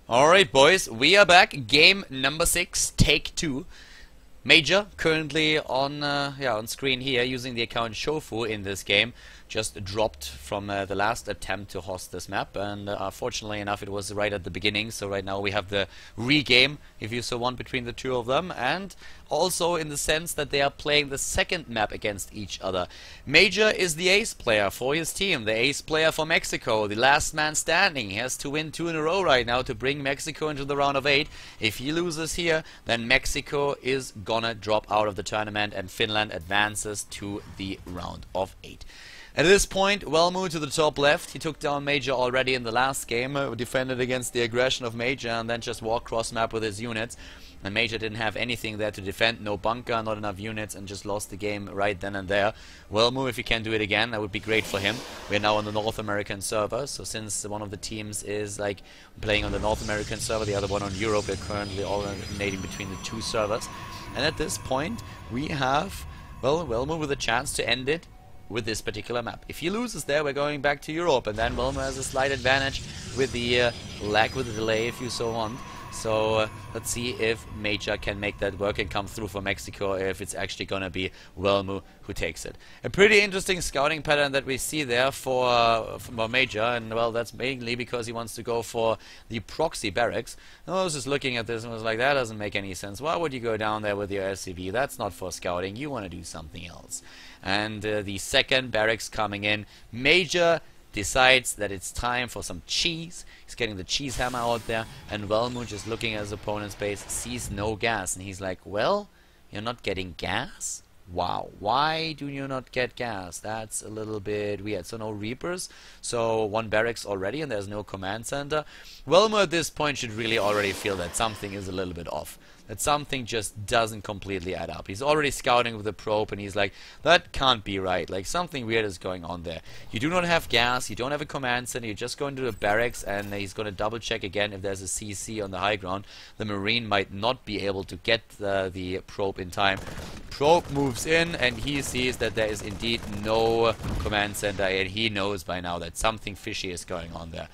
Alright boys, we are back. Game number 6, take 2. Major currently on screen here using the account Shofu in this game. Just dropped from the last attempt to host this map, and fortunately enough it was right at the beginning, so right now we have the re-game, if you so want, between the two of them, and also in the sense that they are playing the second map against each other. Major is the ace player for his team, the ace player for Mexico, the last man standing. He has to win 2 in a row right now to bring Mexico into the round of 8. If he loses here, then Mexico is gonna drop out of the tournament and Finland advances to the round of 8. At this point, Wellmu to the top left. He took down Major already in the last game, defended against the aggression of Major, and then just walked cross map with his units. And Major didn't have anything there to defend, no bunker, not enough units, and just lost the game right then and there. Wellmu, if he can do it again, that would be great for him. We're now on the North American server, so since one of the teams is like playing on the North American server, the other one on Europe, we're currently alternating between the two servers. And at this point, we have, well, Wellmu with a chance to end it with this particular map. If he loses there, we're going back to Europe, and then Wilma has a slight advantage with the lag, with the delay, if you so want. So let's see if Major can make that work and come through for Mexico, or if it's actually gonna be Wellmu who takes it. A pretty interesting scouting pattern that we see there for Major, and well, that's mainly because he wants to go for the proxy barracks. I was just looking at this and was like, that doesn't make any sense. Why would you go down there with your SCV? That's not for scouting. You want to do something else. And the second barracks coming in, Major decides that it's time for some cheese. He's getting the cheese hammer out there, and Wellmu, just looking at his opponent's base, sees no gas, and he's like, well, you're not getting gas? Wow, why do you not get gas? That's a little bit weird. So no Reapers, so 1 barracks already, and there's no command center. Wellmu at this point should really already feel that something is a little bit off, that something just doesn't completely add up. He's already scouting with a probe, and he's like, that can't be right. Like, something weird is going on there. You do not have gas, you don't have a command center, you just go into the barracks, and he's going to double check again if there's a CC on the high ground. The Marine might not be able to get the probe in time. Probe moves in, and he sees that there is indeed no command center, and he knows by now that something fishy is going on there.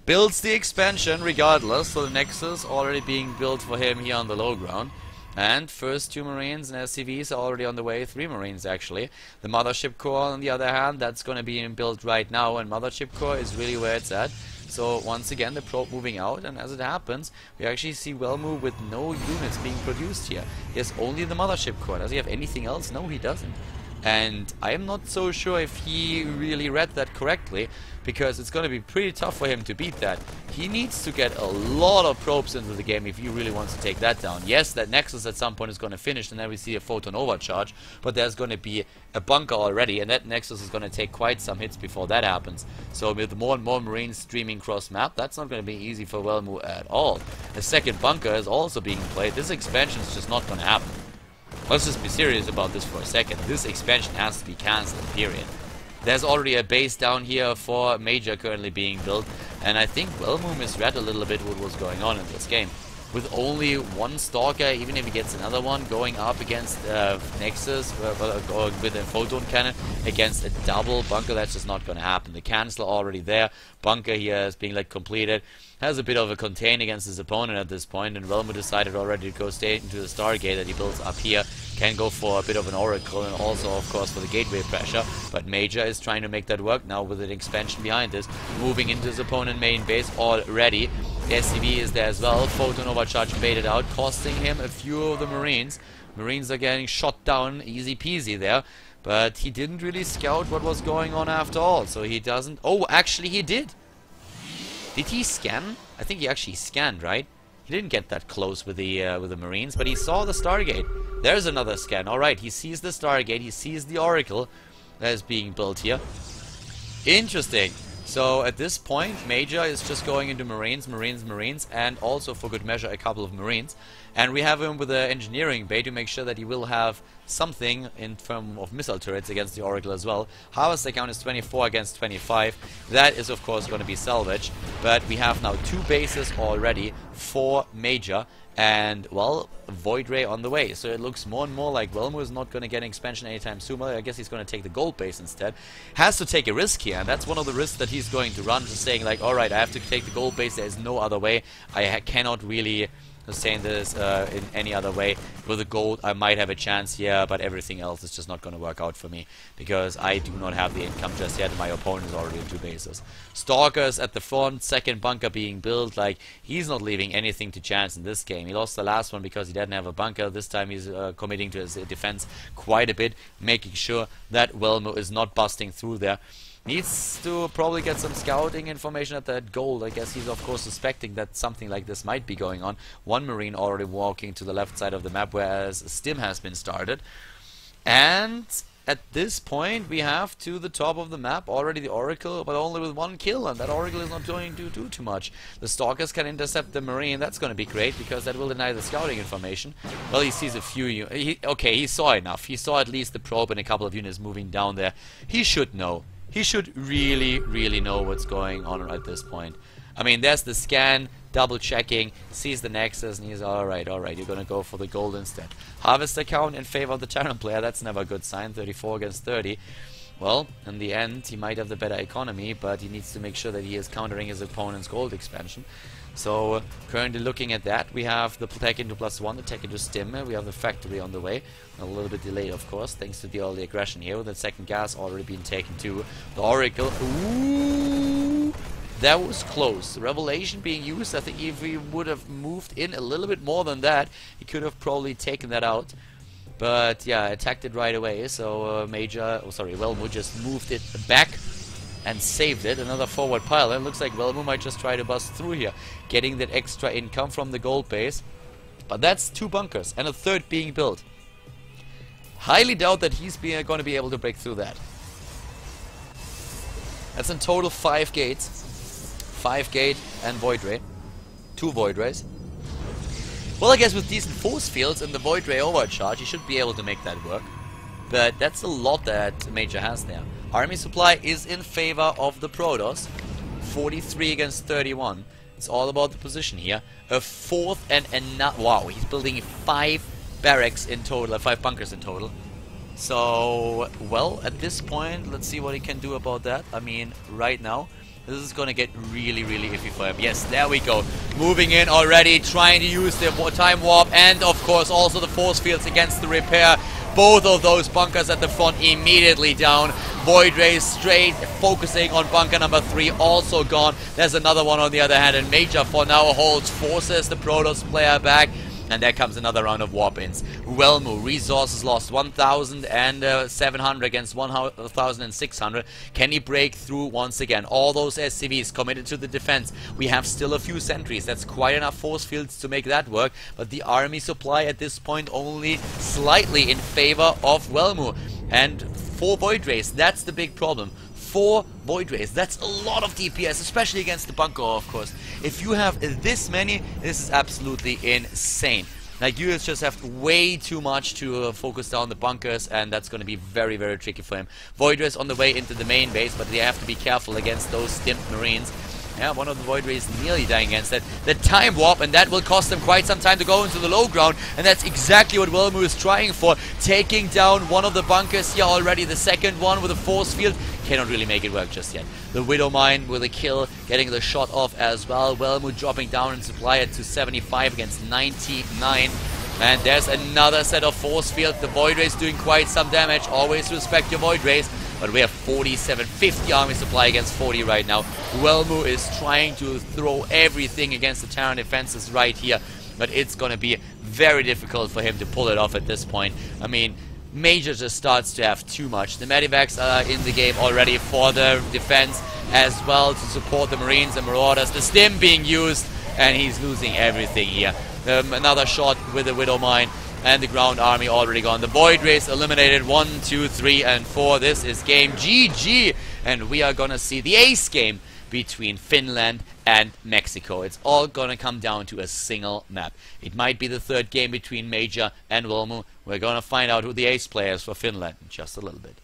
Builds the expansion regardless, so the Nexus already being built for him here on the low ground. And first 2 Marines and SCVs are already on the way, 3 Marines actually. The Mothership Core on the other hand, that's going to be built right now, and Mothership Core is really where it's at. So once again the probe moving out, and as it happens, we actually see Wellmu with no units being produced here. He has only the Mothership Core. Does he have anything else? No, he doesn't. And I am not so sure if he really read that correctly, because it's going to be pretty tough for him to beat that. He needs to get a lot of probes into the game if he really wants to take that down. Yes, that Nexus at some point is going to finish, and then we see a photon overcharge, but there's going to be a bunker already, and that Nexus is going to take quite some hits before that happens. So with more and more Marines streaming cross map, that's not going to be easy for Wellmu at all. A second bunker is also being played. This expansion is just not going to happen. Let's just be serious about this for a second. This expansion has to be cancelled, period. There's already a base down here for Major currently being built, and I think Wellmu misread a little bit what was going on in this game. With only 1 Stalker, even if he gets another one, going up against Nexus, or with a photon cannon, against a double bunker, that's just not going to happen. The cancel already there, bunker here is being like completed, has a bit of a contain against his opponent at this point, and Wellmu decided already to go straight into the Stargate that he builds up here. Can go for a bit of an Oracle, and also of course for the gateway pressure, but Major is trying to make that work now with an expansion behind this, moving into his opponent main base already. The SCV is there as well, photon overcharge baited out, costing him a few of the Marines. Marines are getting shot down, easy peasy there, but he didn't really scout what was going on after all, so he doesn't... Oh, actually he did! Did he scan? I think he actually scanned, right? He didn't get that close with the Marines, but he saw the Stargate. There's another scan. Alright, he sees the Stargate, he sees the Oracle that is being built here. Interesting. So at this point, Major is just going into Marines, and also for good measure a couple of Marines. And we have him with the engineering bay to make sure that he will have something in form of missile turrets against the Oracle as well. Harvest account is 24 against 25. That is of course going to be salvaged. but we have now 2 bases already for Major, and, well, Void Ray on the way. So it looks more and more like Velmu is not going to get an expansion anytime soon. Well, I guess he's going to take the gold base instead. Has to take a risk here, and that's one of the risks that he's going to run, just saying like, alright, I have to take the gold base, there's no other way. I cannot really sustain this in any other way. With the gold, I might have a chance here, but everything else is just not going to work out for me, because I do not have the income just yet, and my opponent is already in 2 bases. Stalkers at the front, second bunker being built. Like, he's not leaving anything to chance in this game. He lost the last one because he didn't have a bunker. This time he's committing to his defense quite a bit, making sure that Velmu is not busting through there. Needs to probably get some scouting information at that gold. I guess he's of course suspecting that something like this might be going on. One Marine already walking to the left side of the map, whereas Stim has been started. And at this point we have to the top of the map already the Oracle, but only with 1 kill, and that Oracle is not going to do too much. The Stalkers can intercept the Marine. That's going to be great, because that will deny the scouting information. Well, he sees a few okay, he saw enough. He saw at least the probe and a couple of units moving down there. He should know. He should really, really know what's going on at this point. I mean, there's the scan, double checking, sees the Nexus, and he's alright, you're gonna go for the gold instead. Harvester count in favor of the Terran player, that's never a good sign, 34 against 30. Well, in the end, he might have the better economy, but he needs to make sure that he is countering his opponent's gold expansion. So, currently looking at that, we have the tech into +1, the tech into Stim, we have the factory on the way. A little bit delayed, of course, thanks to the early aggression here, with the second gas already being taken too. The Oracle, ooh, that was close. Revelation being used. I think if he would have moved in a little bit more than that, he could have probably taken that out. But yeah, attacked it right away, so Velmu just moved it back and saved it. Another forward pile. It looks like Velmu might just try to bust through here, getting that extra income from the gold base. But that's 2 bunkers and a third being built. Highly doubt that he's going to be able to break through that. That's in total 5 gates. 5 gate and Void Ray. 2 Void Rays. Well, I guess with decent force fields and the Void Ray overcharge, he should be able to make that work. But that's a lot that Major has there. Army supply is in favor of the Protoss. 43 against 31. It's all about the position here. A 4th and another. Wow, he's building 5 barracks in total, 5 bunkers in total. So, well, at this point, let's see what he can do about that. I mean, right now, this is going to get really, really iffy for him. Yes, there we go. Moving in already, trying to use the time warp, and of course also the force fields against the repair. Both of those bunkers at the front immediately down. Void Rays straight, focusing on bunker number 3, also gone. There's another one on the other hand, and Major for now holds, forces the Protoss player back. And there comes another round of warp-ins. Velmu, resources lost, 1,700 against 1,600. Can he break through once again? All those SCVs committed to the defense. We have still a few sentries. That's quite enough force fields to make that work. But the army supply at this point only slightly in favor of Velmu. And 4 Void Rays, that's the big problem. 4 Void Rays. That's a lot of DPS, especially against the bunker, of course. If you have this many, this is absolutely insane. Like, you just have way too much to focus down the bunkers, and that's going to be very, very tricky for him. Void Rays on the way into the main base, but they have to be careful against those stimped Marines. Yeah, one of the Void Rays nearly dying against that. The time warp, and that will cost them quite some time to go into the low ground, and that's exactly what Velmu is trying for. Taking down one of the bunkers here already, the second one with a force field. Cannot really make it work just yet. The Widow Mine with a kill, getting the shot off as well. Velmu dropping down in supply at 275 against 99. And there's another set of force field. The Void Rays doing quite some damage. Always respect your Void Rays. But we have 47, 50 army supply against 40 right now. Velmu is trying to throw everything against the Terran defenses right here. But it's going to be very difficult for him to pull it off at this point. I mean, Major just starts to have too much. The Medivacs are in the game already for the defense as well, to support the Marines and Marauders. The Stim being used, and he's losing everything here. Another shot with the Widow Mine, and the ground army already gone. The Void Rays eliminated 1, 2, 3, and 4. This is game GG, and we are gonna see the ace game between Finland and Mexico. It's all gonna come down to a single map. It might be the 3rd game between Major and Velmu. We're gonna find out who the ace player is for Finland in just a little bit.